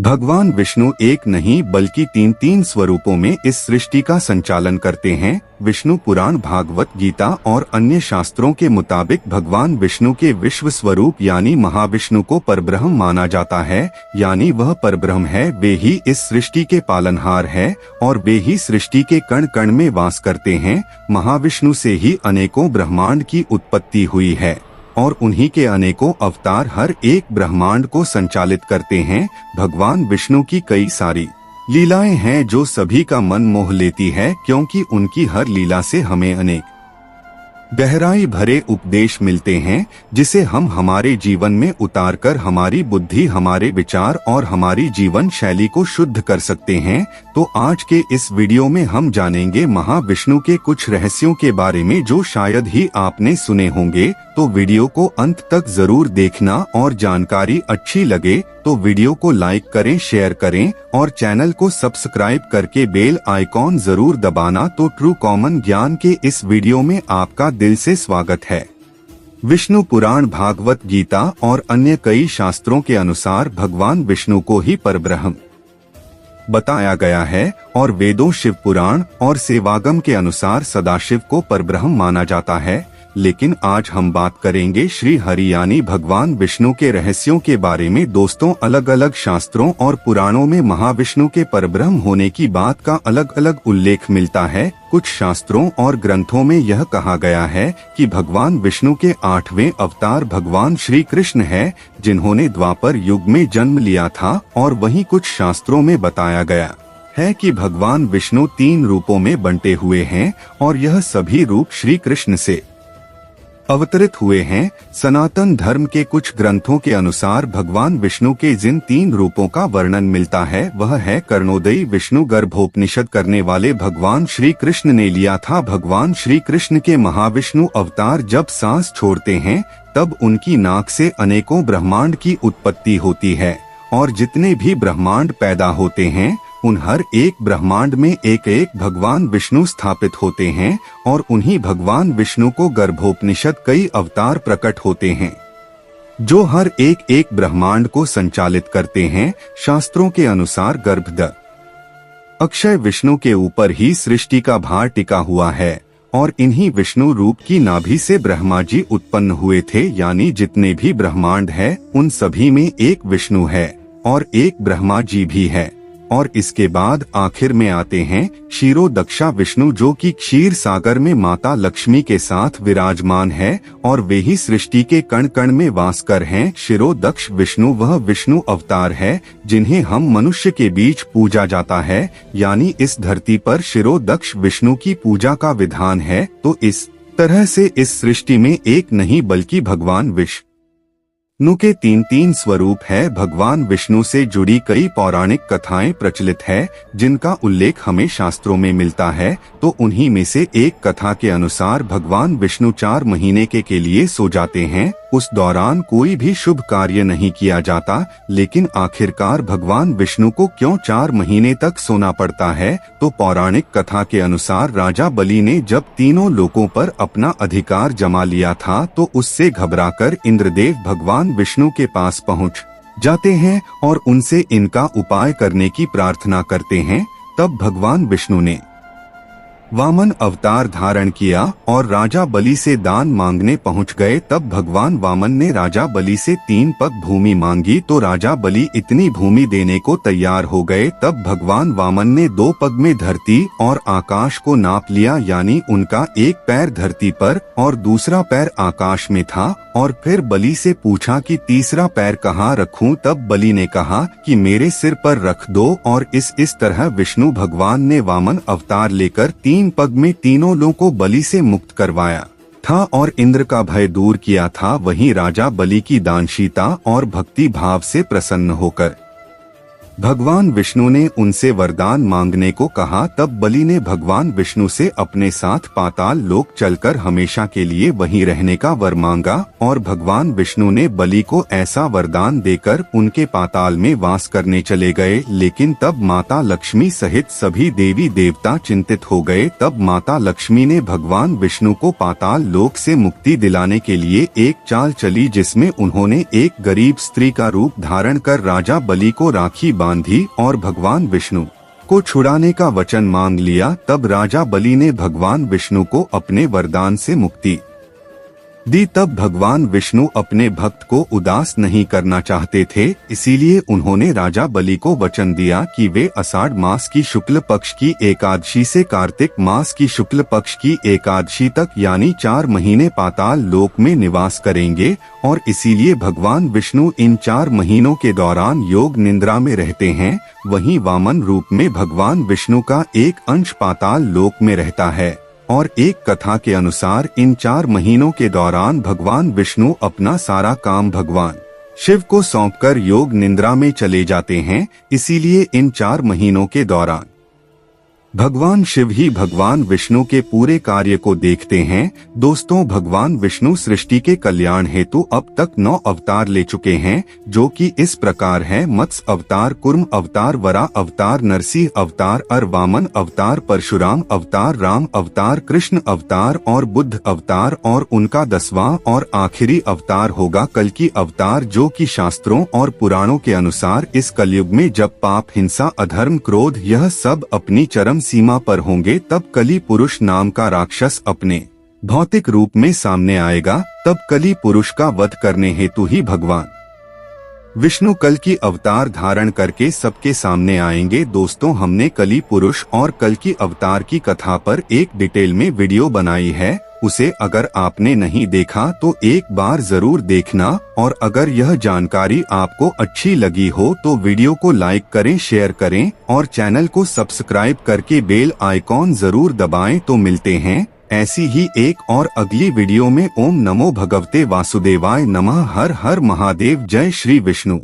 भगवान विष्णु एक नहीं बल्कि तीन तीन स्वरूपों में इस सृष्टि का संचालन करते हैं। विष्णु पुराण, भागवत गीता और अन्य शास्त्रों के मुताबिक भगवान विष्णु के विश्व स्वरूप यानी महाविष्णु को परब्रह्म माना जाता है, यानी वह परब्रह्म है। वे ही इस सृष्टि के पालनहार है और वे ही सृष्टि के कण कण में वास करते हैं। महाविष्णु से ही अनेकों ब्रह्मांड की उत्पत्ति हुई है और उन्हीं के अनेकों अवतार हर एक ब्रह्मांड को संचालित करते हैं। भगवान विष्णु की कई सारी लीलाएं हैं जो सभी का मन मोह लेती है, क्योंकि उनकी हर लीला से हमें अनेक गहराई भरे उपदेश मिलते हैं, जिसे हम हमारे जीवन में उतारकर हमारी बुद्धि, हमारे विचार और हमारी जीवन शैली को शुद्ध कर सकते हैं। तो आज के इस वीडियो में हम जानेंगे महाविष्णु के कुछ रहस्यों के बारे में जो शायद ही आपने सुने होंगे। तो वीडियो को अंत तक जरूर देखना और जानकारी अच्छी लगे तो वीडियो को लाइक करें, शेयर करें और चैनल को सब्सक्राइब करके बेल आइकॉन जरूर दबाना। तो ट्रू कॉमन ज्ञान के इस वीडियो में आपका दिल से स्वागत है। विष्णु पुराण, भागवत गीता और अन्य कई शास्त्रों के अनुसार भगवान विष्णु को ही परब्रह्म बताया गया है और वेदों, शिव पुराण और सेवागम के अनुसार सदाशिव को परब्रह्म माना जाता है। लेकिन आज हम बात करेंगे श्री हरि यानी भगवान विष्णु के रहस्यों के बारे में। दोस्तों, अलग अलग शास्त्रों और पुराणों में महाविष्णु के परब्रह्म होने की बात का अलग अलग उल्लेख मिलता है। कुछ शास्त्रों और ग्रंथों में यह कहा गया है कि भगवान विष्णु के 8वें अवतार भगवान श्री कृष्ण है, जिन्होंने द्वापर युग में जन्म लिया था। और वहीं कुछ शास्त्रों में बताया गया है कि भगवान विष्णु 3 रूपों में बंटे हुए हैं और यह सभी रूप श्री कृष्ण से अवतरित हुए हैं। सनातन धर्म के कुछ ग्रंथों के अनुसार भगवान विष्णु के जिन 3 रूपों का वर्णन मिलता है वह है कर्णोदयी विष्णु। गर्भोपनिषद करने वाले भगवान श्री कृष्ण ने लिया था। भगवान श्री कृष्ण के महाविष्णु अवतार जब सांस छोड़ते हैं तब उनकी नाक से अनेकों ब्रह्मांड की उत्पत्ति होती है और जितने भी ब्रह्मांड पैदा होते हैं उन हर एक ब्रह्मांड में एक एक भगवान विष्णु स्थापित होते हैं और उन्हीं भगवान विष्णु को गर्भोपनिषद कई अवतार प्रकट होते हैं जो हर एक एक ब्रह्मांड को संचालित करते हैं। शास्त्रों के अनुसार गर्भद अक्षय विष्णु के ऊपर ही सृष्टि का भार टिका हुआ है और इन्हीं विष्णु रूप की नाभि से ब्रह्मा जी उत्पन्न हुए थे। यानी जितने भी ब्रह्मांड है उन सभी में एक विष्णु है और एक ब्रह्मा जी भी है। और इसके बाद आखिर में आते हैं क्षीरोदक्षा विष्णु, जो कि क्षीर सागर में माता लक्ष्मी के साथ विराजमान है और वे ही सृष्टि के कण कण में वास कर हैं। क्षीरोदक्ष विष्णु वह विष्णु अवतार है जिन्हें हम मनुष्य के बीच पूजा जाता है, यानी इस धरती पर क्षीरोदक्ष विष्णु की पूजा का विधान है। तो इस तरह से इस सृष्टि में एक नहीं बल्कि भगवान विष्णु के 3 स्वरूप है। भगवान विष्णु से जुड़ी कई पौराणिक कथाएं प्रचलित है जिनका उल्लेख हमें शास्त्रों में मिलता है। तो उन्हीं में से एक कथा के अनुसार भगवान विष्णु 4 महीने के लिए सो जाते हैं। उस दौरान कोई भी शुभ कार्य नहीं किया जाता, लेकिन आखिरकार भगवान विष्णु को क्यों 4 महीने तक सोना पड़ता है? तो पौराणिक कथा के अनुसार राजा बलि ने जब तीनों लोकों पर अपना अधिकार जमा लिया था तो उससे घबराकर इंद्रदेव भगवान विष्णु के पास पहुंच जाते हैं और उनसे इनका उपाय करने की प्रार्थना करते हैं। तब भगवान विष्णु ने वामन अवतार धारण किया और राजा बलि से दान मांगने पहुंच गए। तब भगवान वामन ने राजा बलि से 3 पग भूमि मांगी तो राजा बलि इतनी भूमि देने को तैयार हो गए। तब भगवान वामन ने 2 पग में धरती और आकाश को नाप लिया, यानी उनका एक पैर धरती पर और दूसरा पैर आकाश में था। और फिर बलि से पूछा कि तीसरा पैर कहाँ रखूं? तब बलि ने कहा कि मेरे सिर पर रख दो। और इस तरह विष्णु भगवान ने वामन अवतार लेकर 3 पग में तीनों लोगों को बलि से मुक्त करवाया था और इंद्र का भय दूर किया था। वहीं राजा बलि की दानशीलता और भक्ति भाव से प्रसन्न होकर भगवान विष्णु ने उनसे वरदान मांगने को कहा। तब बलि ने भगवान विष्णु से अपने साथ पाताल लोक चलकर हमेशा के लिए वहीं रहने का वर मांगा और भगवान विष्णु ने बलि को ऐसा वरदान देकर उनके पाताल में वास करने चले गए। लेकिन तब माता लक्ष्मी सहित सभी देवी देवता चिंतित हो गए। तब माता लक्ष्मी ने भगवान विष्णु को पाताल लोक से मुक्ति दिलाने के लिए एक चाल चली, जिसमें उन्होंने एक गरीब स्त्री का रूप धारण कर राजा बलि को राखी बांधी और भगवान विष्णु को छुड़ाने का वचन मांग लिया। तब राजा बलि ने भगवान विष्णु को अपने वरदान से मुक्ति दी। तब भगवान विष्णु अपने भक्त को उदास नहीं करना चाहते थे, इसीलिए उन्होंने राजा बलि को वचन दिया कि वे आषाढ़ मास की शुक्ल पक्ष की एकादशी से कार्तिक मास की शुक्ल पक्ष की एकादशी तक यानी 4 महीने पाताल लोक में निवास करेंगे। और इसीलिए भगवान विष्णु इन 4 महीनों के दौरान योग निद्रा में रहते हैं। वहीं वामन रूप में भगवान विष्णु का एक अंश पाताल लोक में रहता है। और एक कथा के अनुसार इन 4 महीनों के दौरान भगवान विष्णु अपना सारा काम भगवान शिव को सौंपकर योग निद्रा में चले जाते हैं। इसीलिए इन 4 महीनों के दौरान भगवान शिव ही भगवान विष्णु के पूरे कार्य को देखते हैं। दोस्तों, भगवान विष्णु सृष्टि के कल्याण हेतु अब तक 9 अवतार ले चुके हैं, जो कि इस प्रकार है: मत्स्य अवतार, कुर्म अवतार, वराह अवतार, नरसिंह अवतार, वामन अवतार, परशुराम अवतार, राम अवतार, कृष्ण अवतार और बुद्ध अवतार। और उनका 10वां और आखिरी अवतार होगा कल्कि अवतार, जो कि शास्त्रों और पुराणों के अनुसार इस कलयुग में जब पाप, हिंसा, अधर्म, क्रोध यह सब अपनी चरम सीमा पर होंगे, तब कली पुरुष नाम का राक्षस अपने भौतिक रूप में सामने आएगा। तब कली पुरुष का वध करने हेतु ही भगवान विष्णु कल की अवतार धारण करके सबके सामने आएंगे। दोस्तों, हमने कली पुरुष और कल की अवतार की कथा पर एक डिटेल में वीडियो बनाई है, उसे अगर आपने नहीं देखा तो एक बार जरूर देखना। और अगर यह जानकारी आपको अच्छी लगी हो तो वीडियो को लाइक करें, शेयर करें और चैनल को सब्सक्राइब करके बेल आइकॉन जरूर दबाएं। तो मिलते हैं ऐसी ही एक और अगली वीडियो में। ओम नमो भगवते वासुदेवाय नमः। हर हर महादेव। जय श्री विष्णु।